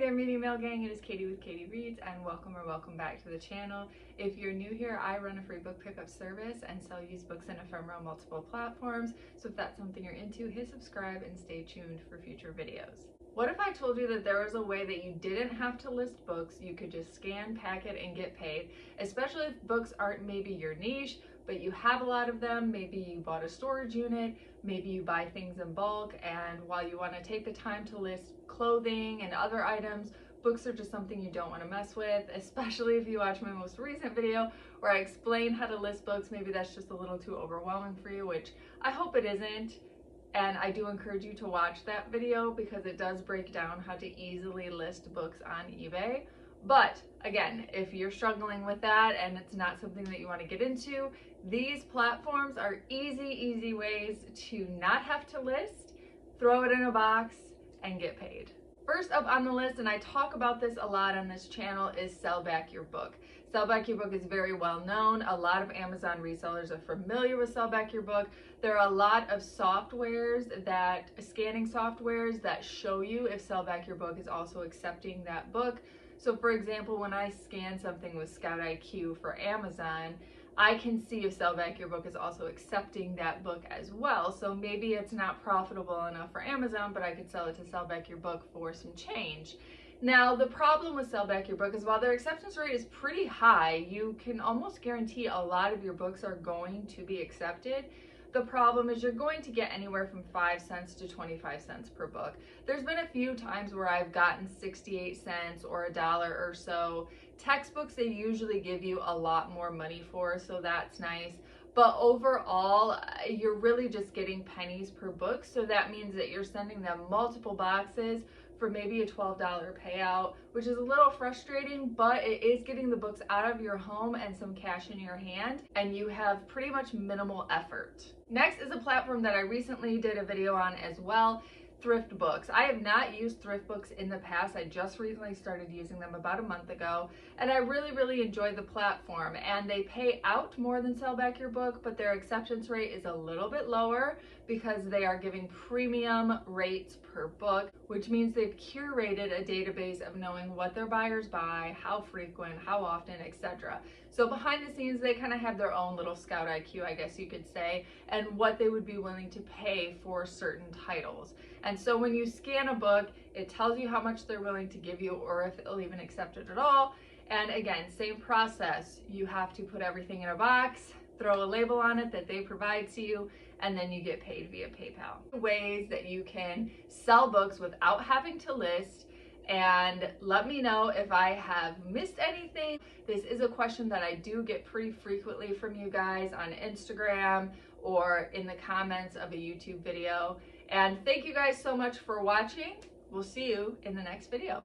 there, Media Mail Gang. It is Katie with KateyReads, and welcome back to the channel. If you're new here, I run a free book pickup service and sell used books and ephemera on multiple platforms. So if that's something you're into, hit subscribe and stay tuned for future videos. What if I told you that there was a way that you didn't have to list books, you could just scan, pack it, and get paid, especially if books aren't maybe your niche, but you have a lot of them. Maybe you bought a storage unit, maybe you buy things in bulk, and while you want to take the time to list clothing and other items, books are just something you don't want to mess with, especially if you watch my most recent video where I explain how to list books. Maybe that's just a little too overwhelming for you, which I hope it isn't. And I do encourage you to watch that video because it does break down how to easily list books on eBay. But again, if you're struggling with that and it's not something that you want to get into, these platforms are easy ways to not have to list, throw it in a box, and get paid. First up on the list, and I talk about this a lot on this channel, is Sell Back Your Book. Sell Back Your Book is very well known. A lot of Amazon resellers are familiar with Sell Back Your Book. There are a lot of scanning softwares that show you if Sell Back Your Book is also accepting that book. So for example, when I scan something with Scout IQ for Amazon, I can see if Sell Back Your Book is also accepting that book as well. So maybe it's not profitable enough for Amazon, but I could sell it to Sell Back Your Book for some change. Now, the problem with Sell Back Your Book is while their acceptance rate is pretty high, you can almost guarantee a lot of your books are going to be accepted. The problem is you're going to get anywhere from 5 cents to 25 cents per book. There's been a few times where I've gotten 68 cents or $1 or so. Textbooks, they usually give you a lot more money for, so that's nice. But overall, you're really just getting pennies per book. So that means that you're sending them multiple boxes for maybe a $12 payout, which is a little frustrating, but it is getting the books out of your home and some cash in your hand, and you have pretty much minimal effort. Next is a platform that I recently did a video on as well, Thrift Books. I have not used Thrift Books in the past. I just recently started using them about a month ago, and I really enjoy the platform. And they pay out more than Sell Back Your Book, but their acceptance rate is a little bit lower because they are giving premium rates per book, which means they've curated a database of knowing what their buyers buy, how frequent, how often, etc. So behind the scenes, they kind of have their own little Scout IQ, I guess you could say, and what they would be willing to pay for certain titles. And so when you scan a book, it tells you how much they're willing to give you or if they'll even accept it at all. And again, same process. You have to put everything in a box, throw a label on it that they provide to you, and then you get paid via PayPal. Ways that you can sell books without having to list, and let me know if I have missed anything. This is a question that I do get pretty frequently from you guys on Instagram or in the comments of a YouTube video. And thank you guys so much for watching. We'll see you in the next video.